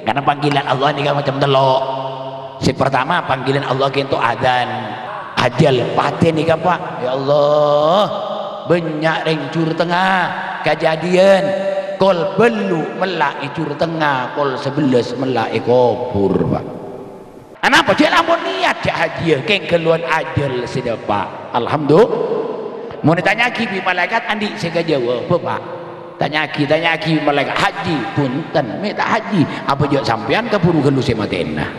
Karena panggilan Allah ini kan macam telok. Si pertama panggilan Allah itu adzan. Ajal paten ni kan Pak. Ya Allah, banyak rencur tengah kejadian. Kol belu melak icur tengah, kol 11 melak kubur Pak. Kenapa? Dia lamun niat dia hadiah, keng keluar ajal sudah Pak. Alhamdulillah. Mau ditanya kibi malaikat andi saya jawab Pak. Tanya ki malaikat haji punten minta haji apa jawab sampean keburu gelu saya matena.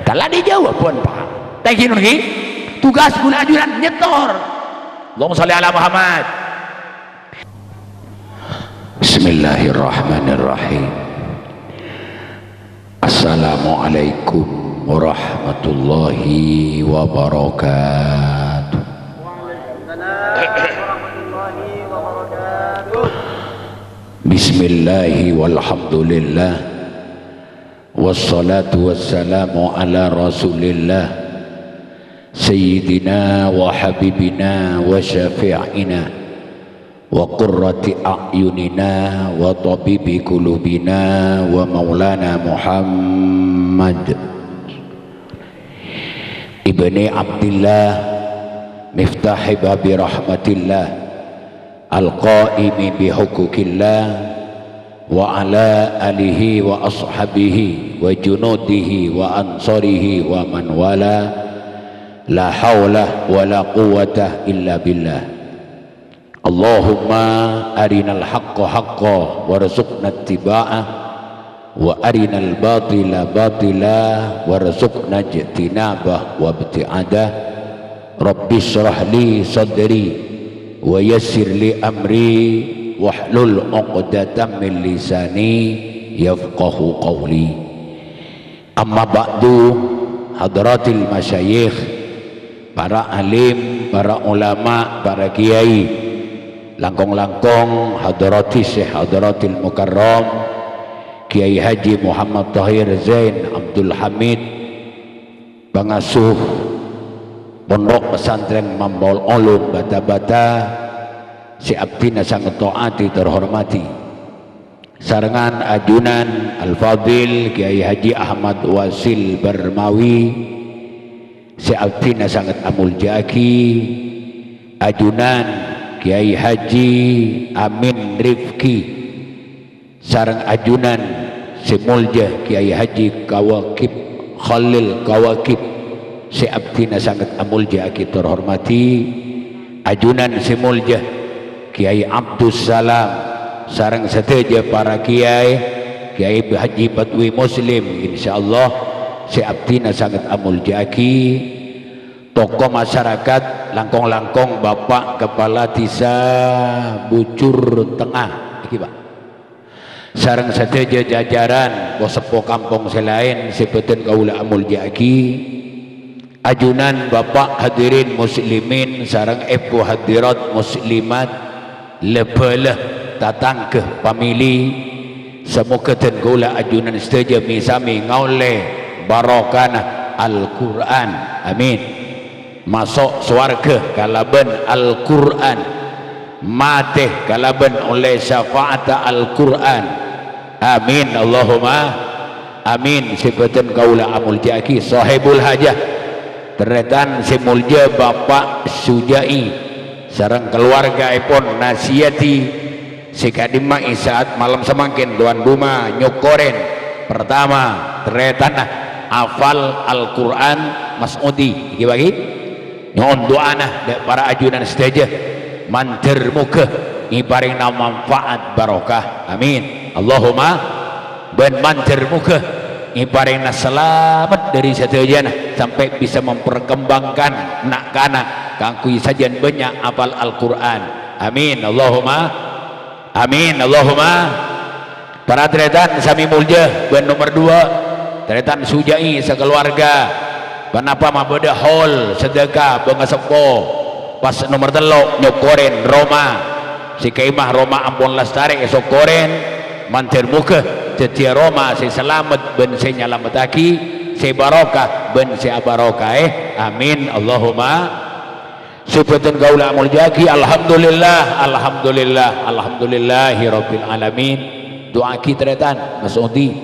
Kalau dijawab pun Pak. Thank you lagi. Tugas guna ajuran nyetor. Allahumma sholli ala Muhammad. Bismillahirrahmanirrahim. Assalamualaikum warahmatullahi wabarakatuh. Bismillahi walhamdulillah wassalatu wassalamu ala rasulillah Sayyidina wa habibina wa syafi'ina wa qurrati a'yunina wa tabibi qulubina wa maulana Muhammad ibni Abdillah miftahi babi rahmatillah al-qaimi bihukukillah wa ala alihi wa ashabihi wa junudihi wa ansarihi wa man wala la hawla wa la quwwata illa billah. Allahumma arinal haqqa haqqa warzuqna ittiba'ah wa arinal batila batila warzuqna ijtinabah wa ibti'adah. Rabbi shrah li sadri wa yassir li amri wahlul 'uqdatam min lisani yafqahu qawli. Amma ba'du, hadratil masyayikh, para alim, para ulama, para kiai, langkong-langkong hadrati Syekh Hadratil Mukarram Kiai Haji Muhammad Tahir Zain Abdul Hamid, pengasuh Pondok Pesantren Mambaul Ulum Bata-Bata, si abdina sangat taati terhormati, sarengan ajunan Al-Fadil Kiai Haji Ahmad Wasil Barmawi, si abdina sangat amul jaki, ajunan Kiai Haji Amin Rifki, sareng ajunan si muljah Kiai Haji Kawakib Khalil Kawakib, si abdina sangat amul jaki terhormati, ajunan si muljah Kiai Abdus Salam, sareng seteja para kiai Haji Badwi Muslim, insyaallah si abdina sangat amul jaki, tokoh masyarakat langkong-langkong Bapak Kepala Desa Bucur Tengah iki Pak, sareng seteja jajaran posepo kampung selain sebeten kaula amul jaki, ajunan Bapak hadirin muslimin sareng ibu hadirat muslimat lebelah tatang ke pamili, semoga ten kaula ajunan seteja misami ngaule barokana Al-Quran, amin. Masuk swarga kalaban Al-Quran, mati kalaban oleh syafaat Al-Quran, amin. Allahumma amin. Sifatan kaula amul jaki sahibul hajah teretan si mulja Bapak Sujai sareng keluarga ipun nasiati si kadima isaat malam semangkin tuan rumah nyokoren pertama teretan hafal Al-Quran Mas'udi iki bagi nyon doana dek para ajunan seteja manter muka iparing na manfaat barokah, amin. Allahumma ben manter muka iparing na selamat dari setejana sampai bisa memperkembangkan nak kana kangkui sajian banyak hafal Al-Quran, amin. Allahumma amin. Allahumma para teretan sami mulja ben nomor 2 teretan Sujai sekeluarga kenapa mah beda hol sedekah bengasepo pas nomor 3 nyokoren Roma si kaimah Roma Ampun Lestari esok koren mantir muka setia Roma si selamat ben si nyalametaki si barokah ben si abarokah, amin. Allahumma subhatan kaula amul jaki, alhamdulillah alhamdulillah alhamdulillahi rabbil alamin. Doa kita teretan Mas Udi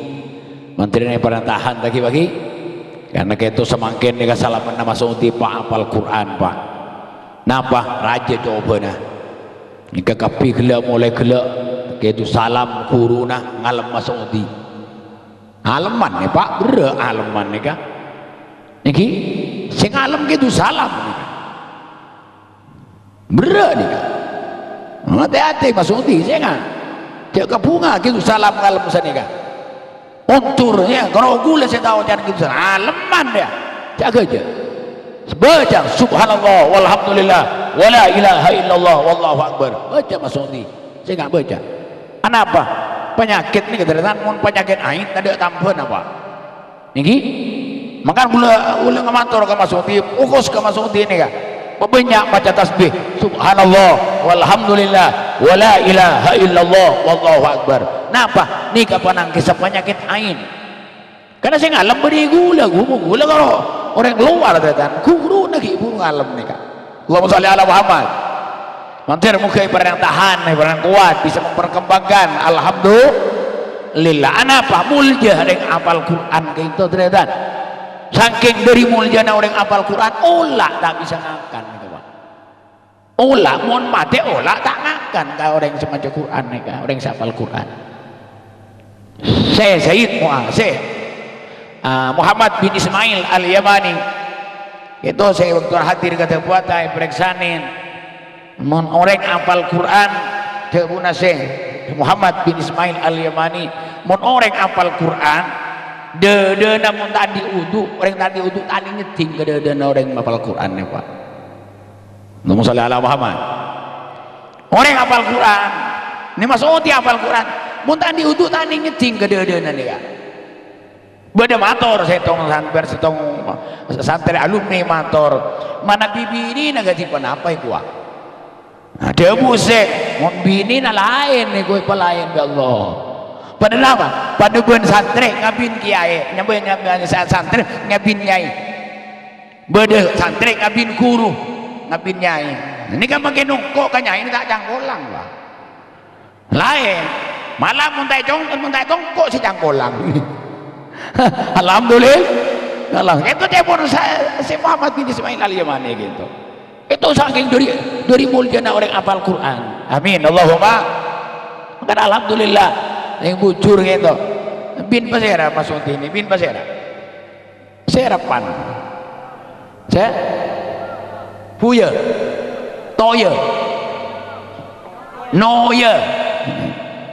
menteri ini pernah tahan bagi-bagi karena itu semakin nih salaman nama Saudi pak apal Quran pak napa raja jawabannya jika kapi gelap mulai gelap itu salam kuruna ngalam Saudi aleman nih pak bener aleman nih kah niki sing alam gitu salam nih bener nih kah hati-hati Mas Saudi saya nggak jaga bunga gitu salam ngalam sana kah unturnya kalau gula saya tahu jangan gitu aleman ya jaga aja baca subhanallah walhamdulillah wala ilaha illallah wallahu akbar baca Mas Saudi saya nggak baca kenapa penyakit nih kedaratan penyakit ain tadi tambahan apa niki makan gula ngamantor ke Mas Saudi fokus ke Mas Saudi ini kah banyak baca tasbih subhanallah walhamdulillah wala ilaha illallah wallahu akbar napa nih kapan kisah penyakit ain karena saya ngalam beri gula kalau orang luar datang guru lagi ibu ngalam nih kak Allahumma sholli ala Muhammad mantir muka ibarat yang tahan ibarat yang kuat bisa memperkembangkan alhamdulillah anapa mulja yang apal Quran ke itu ternyata saking dari muljana orang apal Quran olah tak bisa ngakan gitu Pak olah mohon mati olah tak ngakan kalau orang yang semacam Quran nih kak orang yang apal Quran saya Sayyid Muhammad bin Ismail Al-Yamani itu saya waktu hadir kata buatai periksanin mon orang apal Quran teguna saya Muhammad bin Ismail Al-Yamani mon orang apal Quran de namun tadi udu orang tadi udu tadi nyeting ke de orang apal Quran nih Pak Allahumma sholli ala Muhammad orang apal Quran ini maksudnya apal Quran mun tadi udu tadi nyeting ke de nih Kak beda motor saya tong samper setong santri alumni motor mana bibi ini nagatipan apa itu Pak ada musik mau bini na lain nih gue pelayan ya Allah pada apa pada ben santri ngabin kiai nyampe santri ngabin kiai beda santri ngabin guru ngabin kiai ini kan pakai nungkok kan nyai ini tak cangkolang Pak lain malah muntai tongkok si cangkolang alhamdulillah itu telepon si Muhammad bin Ismail Al-Yamani gitu itu saking dari muljana orang apal Quran amin Allahumma kan alhamdulillah yang bujur gitu bin pasera masuk ini bin pasera serapan saya puya toya noya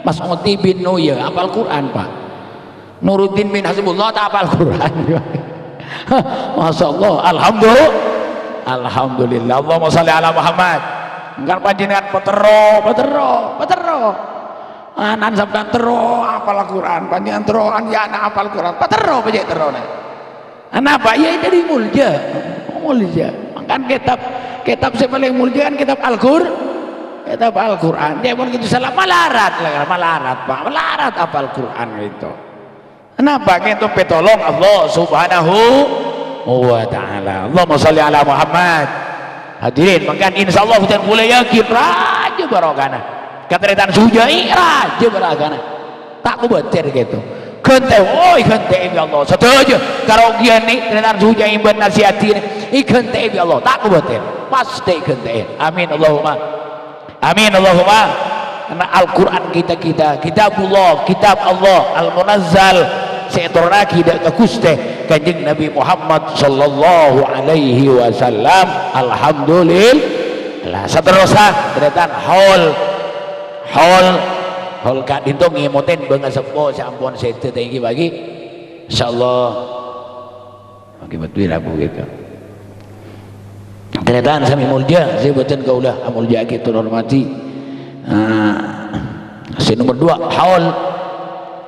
Mas Oti bin Noya apal Quran Pak Nuruddin bin Hasibullah tak apal Quran Masya Allah Alhamdulillah Allahumma sholli ala Muhammad kan panjenengan petero anan sabdan tero apal Quran panjenengan tero an ya anak apal Quran petero pejek tero nih kenapa ya dari mulja kan kitab saya paling mulja kan kitab Al-Quran dia pun gitu salah malarat Pak malarat apal Quran itu kenapa gitu petolong Allah subhanahu wa ta'ala Allahumma sholli ala Muhammad hadirin makan insyaallah kita boleh yakin raja barokana katretan sujai raja barokana tak kubatir gitu gente ya Allah setuju karogian nih katretan sujai ben nasihati ini gente ya Allah tak kubatir pasti gente amin Allahumma karena Al-Quran kita kitabullah kitab Allah Al-Munazzal seetorna kita kuste kanjeng Nabi Muhammad sallallahu alaihi wasallam alhamdulillah saterusah ternyata hol kak dinto ngemoten banget sepo sampun sete tinggi bagi insyaallah bagi betul aku gitu ternyata sami mulja saya betul kaulah mulja kita hormati si nomor 2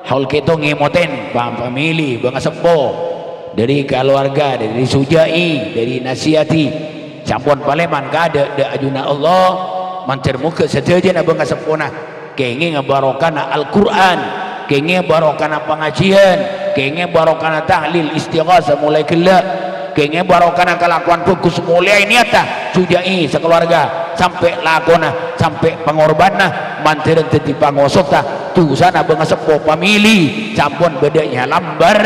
haul kita ngemoten bang famili bang sepo dari keluarga dari sujai dari nasihati campur paleman kada ajuna Allah mancer muka sejajan abang sepona kenging barokana Al-Quran kenging barokana pengajian kenging barokana tahlil istighasah mulai kelak kenging barokana kelakuan fokus mulai niatah sujai sekeluarga sampai lakona sampai pengorbanan mantiran teti pangosota tu sana bengasepo pamili sampun bedanya lambar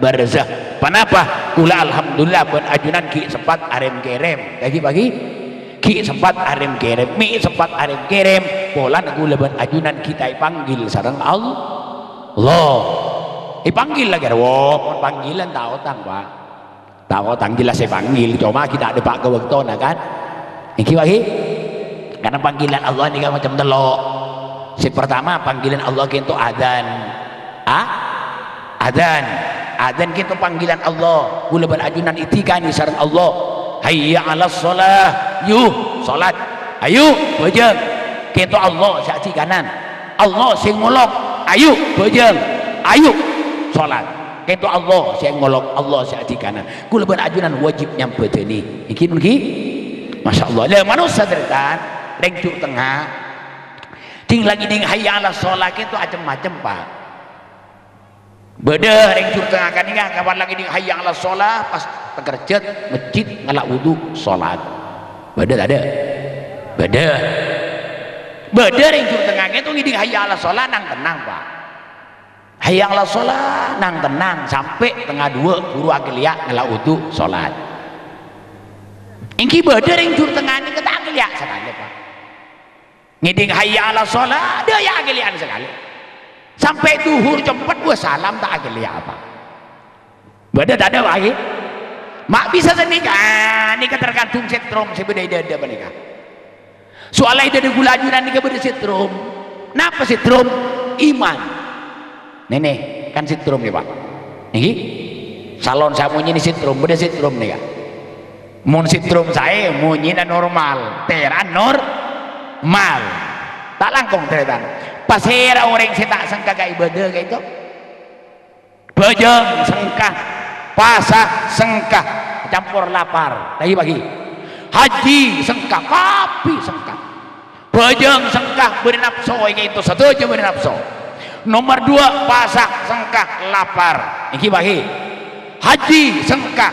barzah. Kenapa? Kula alhamdulillah ben ajunan ki sempat arem kerem pagi-pagi ki sempat arem kerem mi sempat arem kerem pola kula ben ajunan kita panggil sareng Allah panggil lagi wow panggilan tahu tang Pak tahu tang jelas saya panggil cuma kita ada Pak kewektona kan iki lagi karena panggilan Allah ini kan macam telok si pertama panggilan Allah itu adzan adzan kita panggilan Allah kula berajunan itikani sareng Allah hayya 'alas shalah yuh salat ayo bejeng kita Allah saksi kanan Allah sing ngolok ayo bejeng ayo salat kita Allah sing ngolok Allah saksi kanan kula berajunan wajib nyampe teni iki niki masyaallah le manusia seritan reng cuk tengah ting lagi ding hayya 'alas shalah itu macam-macam Pak beda ring cur tengah kan ingat kapan lagi di hayya 'alas shalah pas tekerjet masjid ngalak wudu salat beda tak ada beda ring cur tengah itu ngiding hayya 'alas shalah nang tenang Pak hayya 'alas shalah nang tenang sampai tengah dua guru agelia ngalak wudu salat ingki beda ring cur tengah ini kita agelia sekali Pak ngiding hayya 'alas shalah ada ya agelian sekali sampai duhur cepat gua salam tak agak apa beda tak ada lagi mak bisa senikah nikah tergantung setrum sebeda ada menikah soalnya ide gula ajunan nikah beda setrum kenapa setrum iman nenek kan setrum nih Pak ini salon saya munyi ini setrum beda setrum nih kan mun setrum saya munyi normal teran normal tak langkong teran pasera orang saya tak sangka gak ibadah kayak itu bejeng sengkah pasah sengkah campur lapar lagi pagi haji sengkah kapi sengkah bejeng sengkah bernapso kayak itu satu aja bernapso nomor dua pasah sengkah lapar ini pagi haji sengkah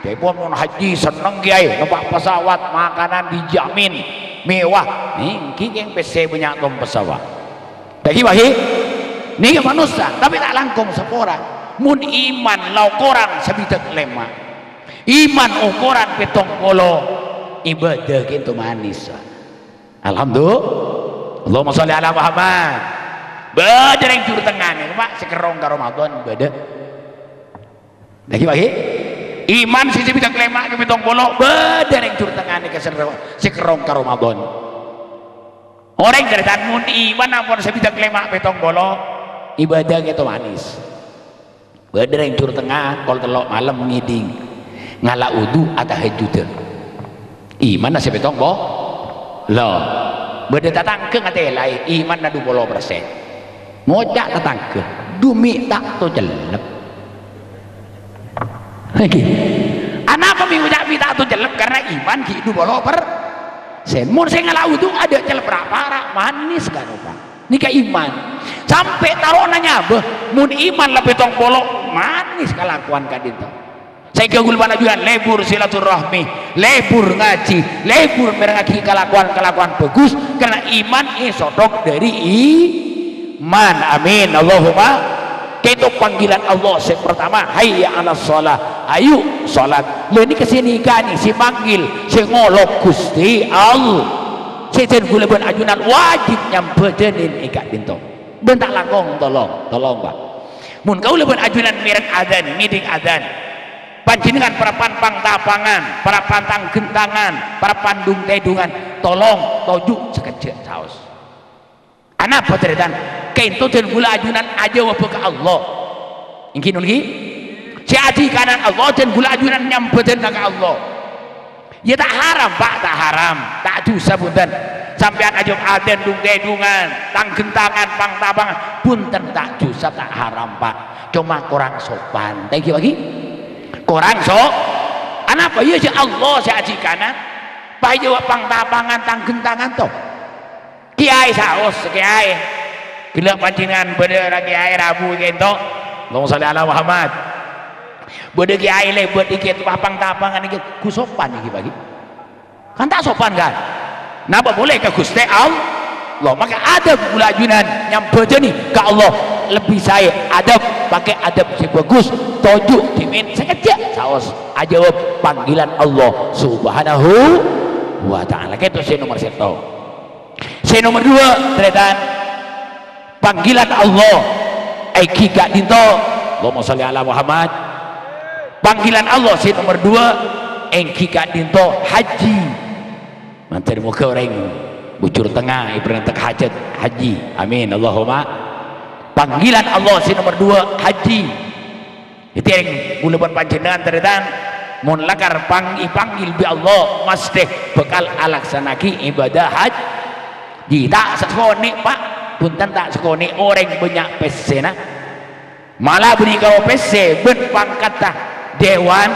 Depon haji seneng kiai numpak pesawat makanan dijamin mewah nih yang PC banyak tom pesawat bagi ini manusia tapi tak langkung sepora mun iman lau korang sebidak lema iman ukuran petong polo ibadah gitu manis alhamdulillah Allahumma sholli ala Muhammad beda yang juru tengah nih Pak sekerong ke Ramadan beda bagi iman si sebidak lema ke petong polo beda yang juru tengah nih sekerong ke Ramadan orang cerita mun iman ampun sebidak lemak petong bolo ibadah gitu manis beda yang cur tengah kalau telok malam ngiding ngala udu atau hajudan iman nasi petong boh lo beda tatangke ngate lain iman na 20% ngocak tatangke dumi tak to jelep lagi anak peminggu tak to jelep karena iman ki 20%. Mun saya ngalau itu ada celep berapa manis kan Pak nikah iman sampai taruh nanya mun iman lebih tong bolok manis kelakuan kan itu saya gagul mana juga lebur silaturahmi lebur ngaji lebur merengaki kelakuan bagus karena iman sodok dari iman amin Allahumma itu panggilan Allah yang pertama hayya 'alas shalah ayo salat lho ini kesini kan si panggil si ngolok Gusti Allah si den gula ben ajunan wajib nyampe denin ikat dinto bentak langkong tolong Pak mun kau leben ajunan mireng adzan ngiding adzan panjenengan para pantang tapangan para pantang gentangan para pandung tedungan tolong tojuk sekejap saos anak potretan kento den gula ajunan aja wa ke Allah ingin lagi si aji kanan Allah dan gula ajunan nyampe den ke Allah ya tak haram Pak tak haram tak dosa punten sampean aja aden dung tedungan tang gentangan pang tapangan punten tak dosa tak haram Pak cuma kurang sopan thank you lagi kurang sok anapa ya si Allah si aji kanan Pak jawab pang tapangan tang gentangan toh kiai saos kiai gila pancingan bener kiai Rabu gitu Allahumma sholli ala Muhammad bener kiai le buat dikit papang tapangan dikit kusopan iki bagi kan tak sopan kan. Napa boleh ke Gusti Allah? Maka adab pula ajunan nyampe nih ke Allah lebih saya adab, pakai adab si bagus, tojuk dimin sengaja saos ajawab panggilan Allah subhanahu wa ta'ala. Itu si nomor 1. Si nomor 2 tretan panggilan Allah aiki gak dinto. Allahumma sholli ala Muhammad. Panggilan Allah si nomor 2 aiki gak dinto haji. Mantar muka orang bucur tengah ibarat hajat haji. Amin Allahumma. Panggilan Allah si nomor 2 haji. Itu yang bulapan panjenengan tretan mun lakar panggil bi Allah mesti bekal alaksanaki ibadah haji. Tak sekone Pak, punten tak sekone orang banyak pesena. Malah beri kau pese ben pangkat dewan,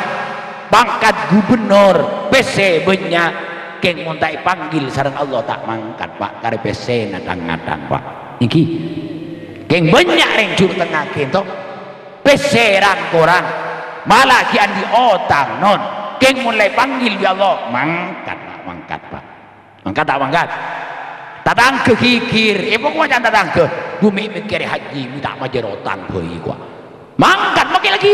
pangkat gubernur, pese banyak keng montai panggil sareng Allah tak mangkat Pak kare pese nadang-nadang Pak. Iki keng banyak reng jur tengah kento pese rang-korang malah kian di otang non keng mulai panggil ya Allah mangkat Pak, mangkat Pak, mangkat tak mangkat tatang ke kikir pokoknya tatang ke bumi mikir haji minta majer otang boi gua mangkat makin lagi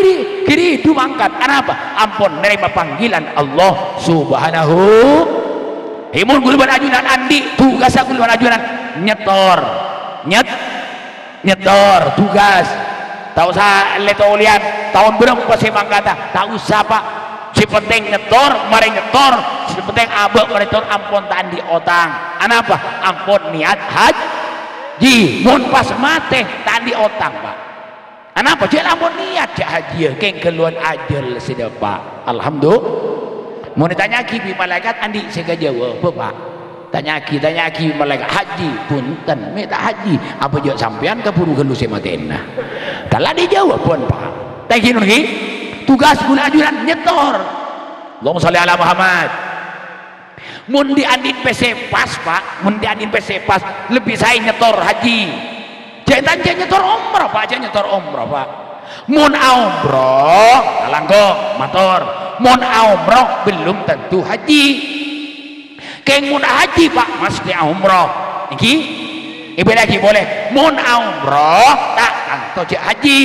kiri itu mangkat kenapa ampun nerima panggilan Allah subhanahu. Imun guluban ajunan andi tugas aku guluban ajunan nyetor tugas tahu sa letolian tahun berapa sih mangkata tak usah Pak si penting nyetor mari nyetor si penting abek nyetor ampun tandi otang kenapa ampun niat haji mun pas mate tandi otang Pak kenapa jangan ampun niat jak haji keng keluar ajal sudah Pak. Alhamdulillah. Mau ditanya kibi malaikat andi saya jawab Pak tanya ki malaikat haji punten minta haji apa jawab sampean keburu gelu saya matena kalau dijawab pun Pak tanya ki tugas guna ajuran nyetor. Allahumma sholli ala Muhammad. Mun diandin PC pas Pak, mun diandin PC pas lebih saya nyetor haji jangan nyetor umrah Pak, jangan nyetor umrah Pak. Mun umroh alangkong motor mun umroh belum tentu haji keng mun haji Pak mesti umroh iki ibu lagi boleh mun umroh tak tentu haji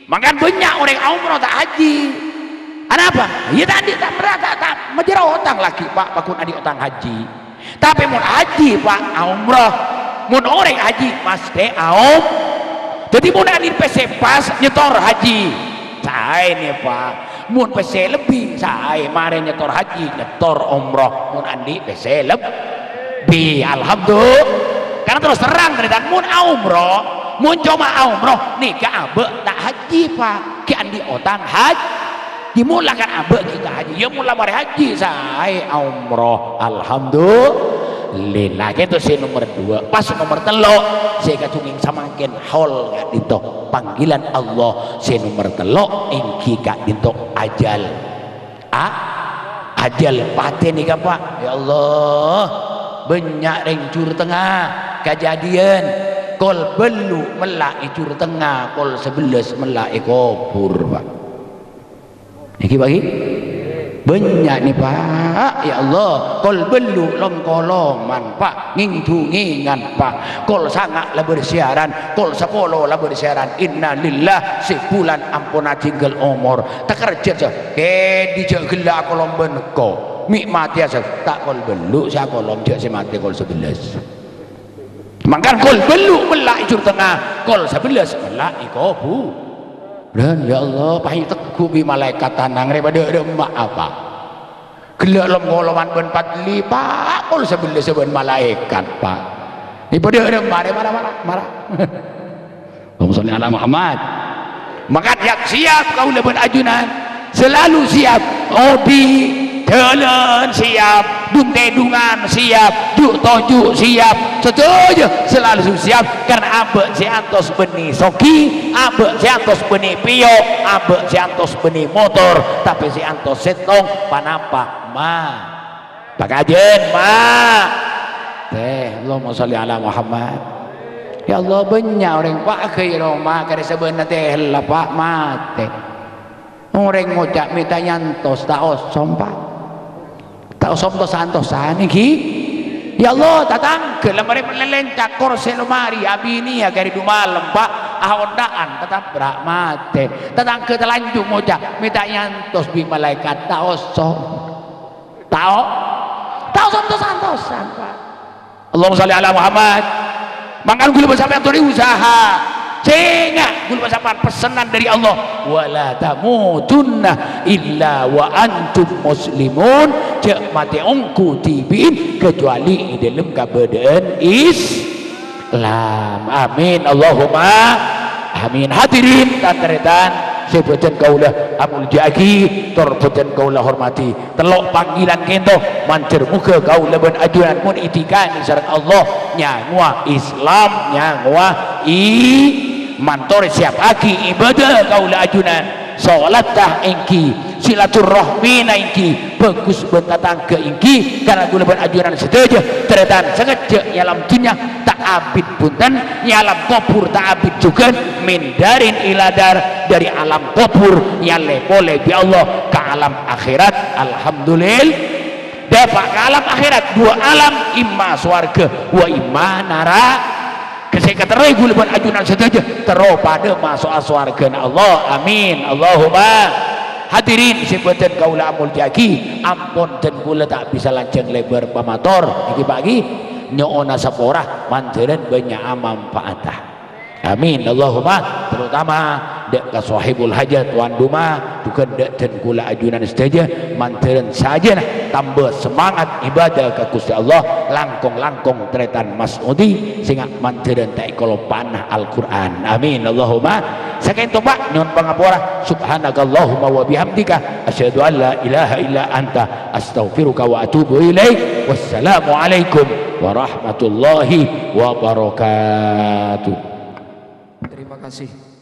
makan banyak orang umroh tak haji kenapa ya tadi tak merata tak menjera otang lagi Pak pakun adik otang haji tapi mun haji Pak umroh mun orang haji mesti jadi mun adik PC pas nyetor haji saya nih Pak mun PC lebih saya mari nyetor haji nyetor umroh mun andi PC lebih alhamdulillah karena terus terang dan mun umroh mun cuma umroh nih ke abe tak haji Pak ke andi otang haji dimulakan abe kita haji ya mula mari haji saya umroh alhamdulillah. Itu si nomor 2 pas nomor 3 saya kacungin samakin hol gak dinto panggilan Allah si nomor 3 ingki gak dinto ajal ajal paten nih Pak ya Allah banyak rencur tengah kejadian kol belu melak icur tengah kol 11 melak kubur Pak iki bagi banyak nih Pak ya Allah kol belu longkoloman Pak ngingtu ngingan Pak kol sangat lah bersiaran kol 10 lah bersiaran inna lillah sebulan ampun tinggal umur tak kerja ke dijak gila kolom beneko mati asa tak kol belu saya kolom jak si mati kol 11 makan kol belu melak icur tengah kol 11 melak ikobu dan ya Allah pahit teguh bi malaikat tanang daripada demak apa gelak lom ngoloman ben 45 Pak kol 11 ben malaikat Pak daripada demak marah Allahumma sholli ala Muhammad. Maka siap kau lebih ajunan selalu siap obi jalan siap dung-dung siap juk-tojuk siap setuju selalu siap karena abek si antos benih soki abek si antos benih pio abek si antos benih motor tapi si antos setong panapa pakajen Allahumma sholli ala Muhammad. Ya Allah banyak orang pakai Roma karena sebenarnya lah Pak mati orang ngocak minta nyantos tak osom Pak tak usah santosan iki ya Allah datang ke lemari melelencak kursi lemari abini ya kari malam pak ahondaan tetap berakmate datang ke telanjung moja minta nyantos bi malaikat tak usah santosan pak Allahumma sholli ala Muhammad makan gula bersama yang usaha sehingga gula bersama pesanan dari Allah wala tamutunna illa wa antum muslimun cek mati ongku tibin kecuali dalam keadaan Islam amin Allahumma amin hadirin dan teretan sebutan kaulah amul jagi torbutan kaulah hormati telok panggilan kento mancer muka kaulah ben ajuran pun itikan isyarat Allah nyangwa Islam nyangwa mantor siap aki ibadah kaulah ajunan salat tah engki silaturahmi na engki bagus bentatang ke engki karena gula ben ajunan sedaja teretan sengaja nyalam dunia tak abid punten nyalam kopur tak abid juga min darin iladar dari alam kopur nyale boleh bi Allah ke alam akhirat alhamdulillah dapat ke alam akhirat dua alam imma swarga wa imma nara kesehatan regul buat ajunan saja terus pada masuk swarga Allah amin Allahumma hadirin sebutan kaula amul jaki ampun dan kula tak bisa lanceng lebar pamator iki pagi nyoona sapora manteran banyak manfaatah amin Allahumma terutama dek ka sahibul hajat tuan duma dukan dek dan kula ajunan saja manteran saja nah tambah semangat ibadah ke Gusti Allah langkong-langkong tretan mas'udi sehingga manteran tak kalau panah Al-Quran amin Allahumma saking tobat nyuwun pangapura subhanakallahumma wa bihamdika asyhadu an la ilaha illa anta astaghfiruka wa atubu ilaik wassalamu alaikum warahmatullahi wabarakatuh. Terima kasih.